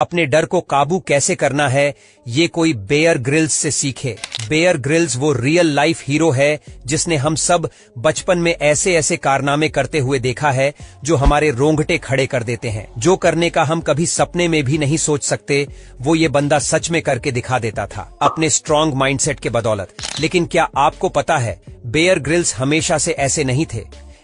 अपने डर को काबू कैसे करना है ये कोई बेयर ग्रिल्स से सीखे। बेयर ग्रिल्स वो रियल लाइफ हीरो है जिसने हम सब बचपन में ऐसे ऐसे कारनामे करते हुए देखा है जो हमारे रोंगटे खड़े कर देते हैं। जो करने का हम कभी सपने में भी नहीं सोच सकते वो ये बंदा सच में करके दिखा देता था अपने स्ट्रॉन्ग माइंडसेट के बदौलत। लेकिन क्या आपको पता है बेयर ग्रिल्स हमेशा से ऐसे नहीं थे।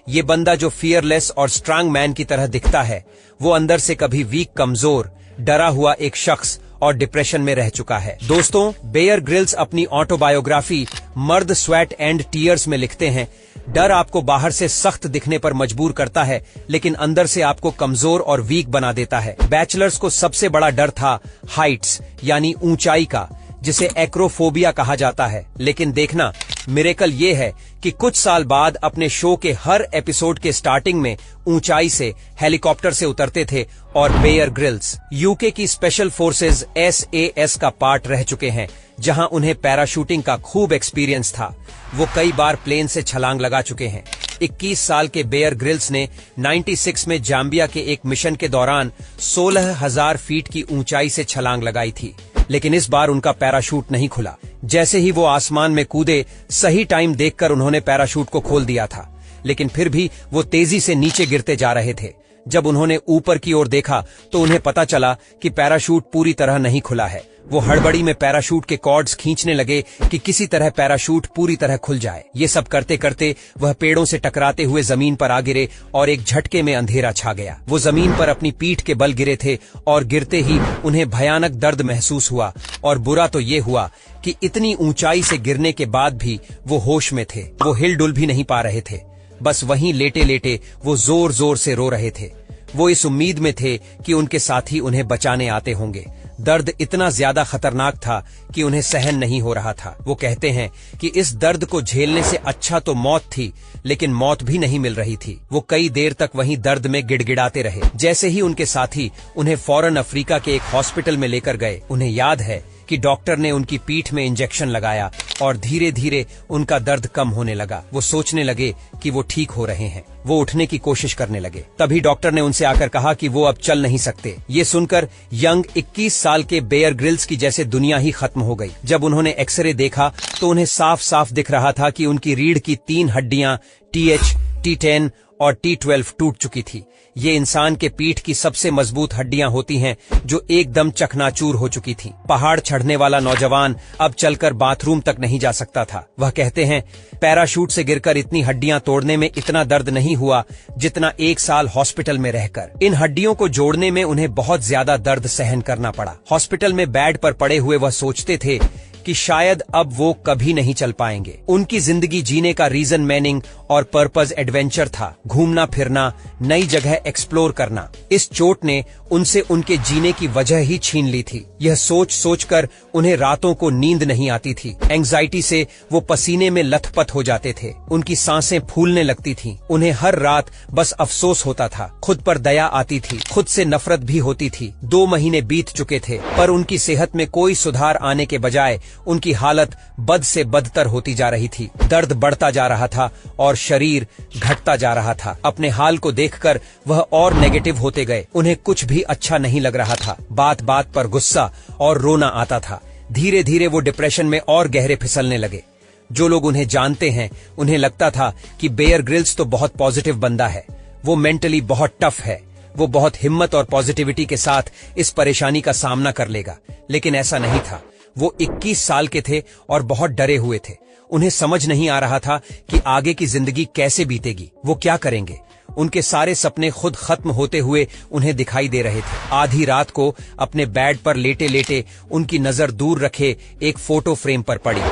ये बंदा जो फियरलेस और स्ट्रांग मैन की तरह दिखता है वो अंदर से कभी वीक, कमजोर, डरा हुआ एक शख्स और डिप्रेशन में रह चुका है। दोस्तों, बेयर ग्रिल्स अपनी ऑटोबायोग्राफी मर्द स्वेट एंड टीयर्स में लिखते हैं, डर आपको बाहर से सख्त दिखने पर मजबूर करता है लेकिन अंदर से आपको कमजोर और वीक बना देता है। बैचलर्स को सबसे बड़ा डर था हाइट्स यानी ऊंचाई का, जिसे एक्रोफोबिया कहा जाता है। लेकिन देखना, मिरेकल ये है कि कुछ साल बाद अपने शो के हर एपिसोड के स्टार्टिंग में ऊंचाई से हेलीकॉप्टर से उतरते थे और बेयर ग्रिल्स यूके की स्पेशल फोर्सेज SAS का पार्ट रह चुके हैं जहां उन्हें पैराशूटिंग का खूब एक्सपीरियंस था। वो कई बार प्लेन से छलांग लगा चुके हैं। 21 साल के बेयर ग्रिल्स ने 96 में जाम्बिया के एक मिशन के दौरान 16,000 फीट की ऊंचाई से छलांग लगाई थी, लेकिन इस बार उनका पैराशूट नहीं खुला। जैसे ही वो आसमान में कूदे, सही टाइम देखकर उन्होंने पैराशूट को खोल दिया था, लेकिन फिर भी वो तेजी से नीचे गिरते जा रहे थे। जब उन्होंने ऊपर की ओर देखा तो उन्हें पता चला कि पैराशूट पूरी तरह नहीं खुला है। वो हड़बड़ी में पैराशूट के कॉर्ड्स खींचने लगे कि किसी तरह पैराशूट पूरी तरह खुल जाए। ये सब करते करते वह पेड़ों से टकराते हुए जमीन पर आ गिरे और एक झटके में अंधेरा छा गया। वो जमीन पर अपनी पीठ के बल गिरे थे और गिरते ही उन्हें भयानक दर्द महसूस हुआ। और बुरा तो ये हुआ कि इतनी ऊंचाई से गिरने के बाद भी वो होश में थे। वो हिल डुल भी नहीं पा रहे थे, बस वहीं लेटे लेटे वो जोर जोर से रो रहे थे। वो इस उम्मीद में थे कि उनके साथी उन्हें बचाने आते होंगे। दर्द इतना ज्यादा खतरनाक था कि उन्हें सहन नहीं हो रहा था। वो कहते हैं कि इस दर्द को झेलने से अच्छा तो मौत थी, लेकिन मौत भी नहीं मिल रही थी। वो कई देर तक वहीं दर्द में गिड़गिड़ाते रहे। जैसे ही उनके साथी उन्हें फौरन अफ्रीका के एक हॉस्पिटल में लेकर गए, उन्हें याद है कि डॉक्टर ने उनकी पीठ में इंजेक्शन लगाया और धीरे धीरे उनका दर्द कम होने लगा। वो सोचने लगे कि वो ठीक हो रहे हैं। वो उठने की कोशिश करने लगे। तभी डॉक्टर ने उनसे आकर कहा कि वो अब चल नहीं सकते। ये सुनकर यंग 21 साल के बेयर ग्रिल्स की जैसे दुनिया ही खत्म हो गई। जब उन्होंने एक्सरे देखा तो उन्हें साफ साफ दिख रहा था कि उनकी रीढ़ की 3 हड्डियां TH, T10 और T12 टूट चुकी थी। ये इंसान के पीठ की सबसे मजबूत हड्डियां होती हैं जो एकदम चकनाचूर हो चुकी थीं। पहाड़ चढ़ने वाला नौजवान अब चलकर बाथरूम तक नहीं जा सकता था। वह कहते हैं, पैराशूट से गिरकर इतनी हड्डियां तोड़ने में इतना दर्द नहीं हुआ जितना 1 साल हॉस्पिटल में रहकर। इन हड्डियों को जोड़ने में उन्हें बहुत ज्यादा दर्द सहन करना पड़ा। हॉस्पिटल में बेड पर पड़े हुए वह सोचते थे कि शायद अब वो कभी नहीं चल पाएंगे। उनकी जिंदगी जीने का रीजन मीनिंग और पर्पस एडवेंचर था, घूमना फिरना, नई जगह एक्सप्लोर करना। इस चोट ने उनसे उनके जीने की वजह ही छीन ली थी। यह सोच सोचकर उन्हें रातों को नींद नहीं आती थी। एंग्जाइटी से वो पसीने में लथपथ हो जाते थे। उनकी सांसें फूलने लगती थीं। उन्हें हर रात बस अफसोस होता था। खुद पर दया आती थी, खुद से नफरत भी होती थी। 2 महीने बीत चुके थे पर उनकी सेहत में कोई सुधार आने के बजाय उनकी हालत बद से बदतर होती जा रही थी। दर्द बढ़ता जा रहा था और शरीर घटता जा रहा था। अपने हाल को देखकर वह और नेगेटिव होते गए। उन्हें कुछ भी अच्छा नहीं लग रहा था। बात बात पर गुस्सा और रोना आता था। धीरे धीरे वो डिप्रेशन में और गहरे फिसलने लगे। जो लोग उन्हें जानते हैं उन्हें लगता था कि बेयर ग्रिल्स तो बहुत पॉजिटिव बंदा है, वो मेंटली बहुत टफ है, वो बहुत हिम्मत और पॉजिटिविटी के साथ इस परेशानी का सामना कर लेगा। लेकिन ऐसा नहीं था। वो 21 साल के थे और बहुत डरे हुए थे। उन्हें समझ नहीं आ रहा था कि आगे की जिंदगी कैसे बीतेगी, वो क्या करेंगे। उनके सारे सपने खुद खत्म होते हुए उन्हें दिखाई दे रहे थे। आधी रात को अपने बेड पर लेटे लेटे उनकी नजर दूर रखे एक फोटो फ्रेम पर पड़ी।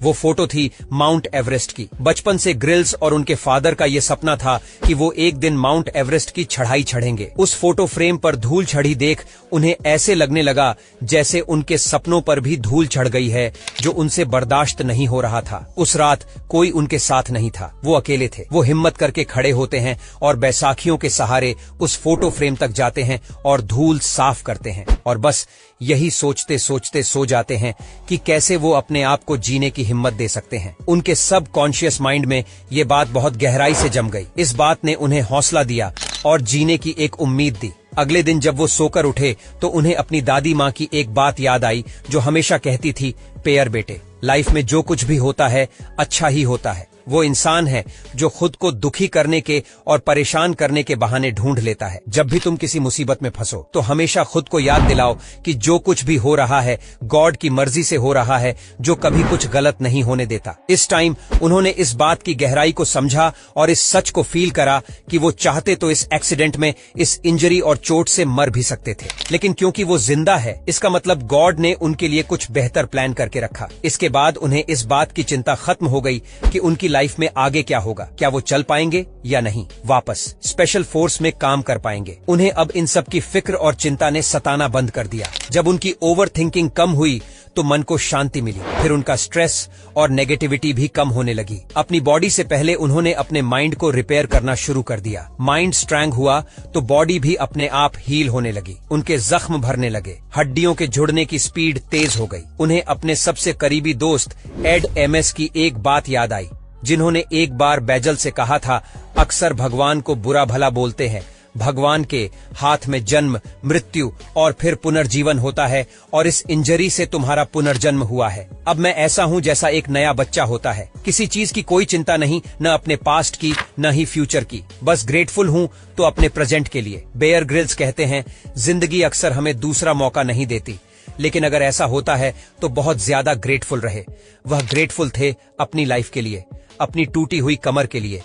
वो फोटो थी माउंट एवरेस्ट की। बचपन से ग्रिल्स और उनके फादर का ये सपना था कि वो एक दिन माउंट एवरेस्ट की चढ़ाई चढ़ेंगे। उस फोटो फ्रेम पर धूल चढ़ी देख उन्हें ऐसे लगने लगा जैसे उनके सपनों पर भी धूल चढ़ गई है, जो उनसे बर्दाश्त नहीं हो रहा था। उस रात कोई उनके साथ नहीं था। वो अकेले थे। वो हिम्मत करके खड़े होते हैं और बैसाखियों के सहारे उस फोटो फ्रेम तक जाते हैं और धूल साफ करते हैं और बस यही सोचते सोचते सो जाते हैं कि कैसे वो अपने आप को जीने की हिम्मत दे सकते हैं। उनके सब कॉन्शियस माइंड में ये बात बहुत गहराई से जम गई। इस बात ने उन्हें हौसला दिया और जीने की एक उम्मीद दी। अगले दिन जब वो सोकर उठे तो उन्हें अपनी दादी माँ की एक बात याद आई जो हमेशा कहती थी, पेयर बेटे, लाइफ में जो कुछ भी होता है अच्छा ही होता है। वो इंसान है जो खुद को दुखी करने के और परेशान करने के बहाने ढूंढ लेता है। जब भी तुम किसी मुसीबत में फंसो तो हमेशा खुद को याद दिलाओ कि जो कुछ भी हो रहा है गॉड की मर्जी से हो रहा है, जो कभी कुछ गलत नहीं होने देता। इस टाइम उन्होंने इस बात की गहराई को समझा और इस सच को फील करा कि वो चाहते तो इस एक्सीडेंट में, इस इंजरी और चोट से मर भी सकते थे, लेकिन क्योंकि वो जिंदा है इसका मतलब गॉड ने उनके लिए कुछ बेहतर प्लान करके रखा। इसके बाद उन्हें इस बात की चिंता खत्म हो गई कि उनकी लाइफ में आगे क्या होगा, क्या वो चल पाएंगे या नहीं, वापस स्पेशल फोर्स में काम कर पाएंगे। उन्हें अब इन सब की फिक्र और चिंता ने सताना बंद कर दिया। जब उनकी ओवर थिंकिंग कम हुई तो मन को शांति मिली, फिर उनका स्ट्रेस और नेगेटिविटी भी कम होने लगी। अपनी बॉडी से पहले उन्होंने अपने माइंड को रिपेयर करना शुरू कर दिया। माइंड स्ट्रॉन्ग हुआ तो बॉडी भी अपने आप हील होने लगी। उनके जख्म भरने लगे, हड्डियों के जुड़ने की स्पीड तेज हो गई। उन्हें अपने सबसे करीबी दोस्त एड एमएस की एक बात याद आई, जिन्होंने एक बार बैजल से कहा था, अक्सर भगवान को बुरा भला बोलते हैं, भगवान के हाथ में जन्म, मृत्यु और फिर पुनर्जीवन होता है और इस इंजरी से तुम्हारा पुनर्जन्म हुआ है। अब मैं ऐसा हूँ जैसा एक नया बच्चा होता है, किसी चीज की कोई चिंता नहीं, न अपने पास्ट की न ही फ्यूचर की, बस ग्रेटफुल हूँ तो अपने प्रेजेंट के लिए। बेयर ग्रिल्स कहते हैं, जिंदगी अक्सर हमें दूसरा मौका नहीं देती, लेकिन अगर ऐसा होता है तो बहुत ज्यादा ग्रेटफुल रहे। वह ग्रेटफुल थे अपनी लाइफ के लिए, अपनी टूटी हुई कमर के लिए,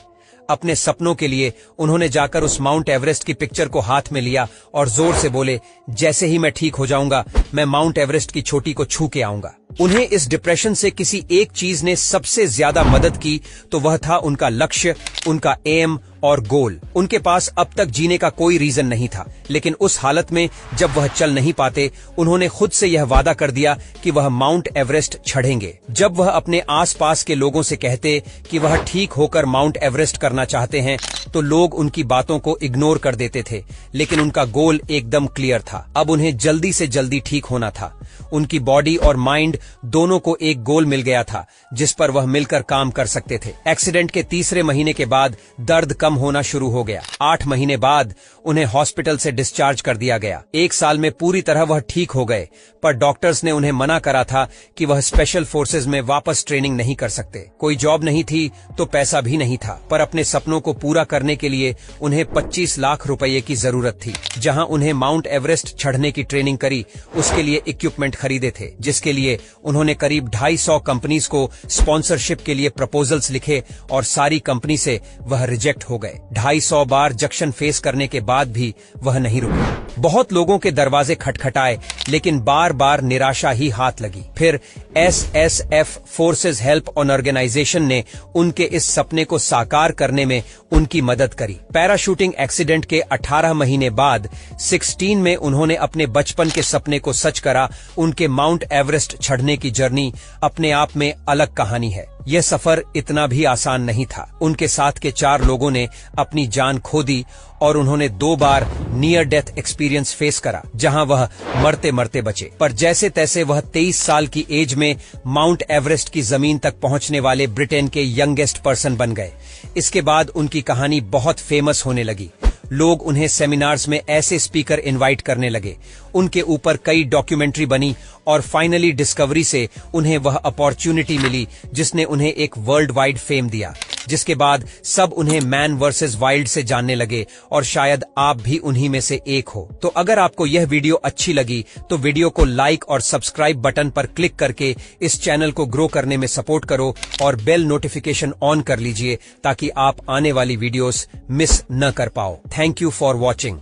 अपने सपनों के लिए। उन्होंने जाकर उस माउंट एवरेस्ट की पिक्चर को हाथ में लिया और जोर से बोले, जैसे ही मैं ठीक हो जाऊंगा मैं माउंट एवरेस्ट की चोटी को छू के आऊंगा। उन्हें इस डिप्रेशन से किसी एक चीज ने सबसे ज्यादा मदद की तो वह था उनका लक्ष्य, उनका एम और गोल। उनके पास अब तक जीने का कोई रीजन नहीं था, लेकिन उस हालत में जब वह चल नहीं पाते उन्होंने खुद से यह वादा कर दिया कि वह माउंट एवरेस्ट चढ़ेंगे। जब वह अपने आसपास के लोगों से कहते कि वह ठीक होकर माउंट एवरेस्ट करना चाहते हैं तो लोग उनकी बातों को इग्नोर कर देते थे, लेकिन उनका गोल एकदम क्लियर था। अब उन्हें जल्दी से जल्दी ठीक होना था। उनकी बॉडी और माइंड दोनों को एक गोल मिल गया था जिस पर वह मिलकर काम कर सकते थे। एक्सीडेंट के तीसरे महीने के बाद दर्द कम होना शुरू हो गया। 8 महीने बाद उन्हें हॉस्पिटल से डिस्चार्ज कर दिया गया। 1 साल में पूरी तरह वह ठीक हो गए, पर डॉक्टर्स ने उन्हें मना करा था कि वह स्पेशल फोर्सेज में वापस ट्रेनिंग नहीं कर सकते। कोई जॉब नहीं थी तो पैसा भी नहीं था, पर अपने सपनों को पूरा करने के लिए उन्हें 25 लाख रुपए की जरूरत थी। जहां उन्हें माउंट एवरेस्ट चढ़ने की ट्रेनिंग करी उसके लिए इक्विपमेंट खरीदे थे, जिसके लिए उन्होंने करीब 250 कंपनीज को स्पॉन्सरशिप के लिए प्रपोजल्स लिखे और सारी कंपनी से वह रिजेक्ट हो गए। 250 बार जंक्शन फेस करने के बाद भी वह नहीं रुके। बहुत लोगों के दरवाजे खटखटाए, लेकिन बार बार निराशा ही हाथ लगी। फिर SSF forces help on organisation ने उनके इस सपने को साकार करने में उनकी मदद करी। पैराशूटिंग एक्सीडेंट के 18 महीने बाद 16 में उन्होंने अपने बचपन के सपने को सच करा। उनके माउंट एवरेस्ट चढ़ने की जर्नी अपने आप में अलग कहानी है। यह सफर इतना भी आसान नहीं था। उनके साथ के 4 लोगों ने अपनी जान खो दी और उन्होंने 2 बार नियर डेथ एक्सपीरियंस फेस करा, जहां वह मरते मरते बचे। पर जैसे तैसे वह 23 साल की एज में माउंट एवरेस्ट की जमीन तक पहुंचने वाले ब्रिटेन के यंगेस्ट पर्सन बन गए। इसके बाद उनकी कहानी बहुत फेमस होने लगी। लोग उन्हें सेमिनार्स में ऐसे स्पीकर इनवाइट करने लगे। उनके ऊपर कई डॉक्यूमेंट्री बनी और फाइनली डिस्कवरी से उन्हें वह अपॉर्चुनिटी मिली जिसने उन्हें एक वर्ल्ड वाइड फेम दिया, जिसके बाद सब उन्हें मैन वर्सेस वाइल्ड से जानने लगे और शायद आप भी उन्हीं में से एक हो। तो अगर आपको यह वीडियो अच्छी लगी तो वीडियो को लाइक और सब्सक्राइब बटन पर क्लिक करके इस चैनल को ग्रो करने में सपोर्ट करो और बेल नोटिफिकेशन ऑन कर लीजिए ताकि आप आने वाली वीडियोस मिस न कर पाओ। Thank you for watching.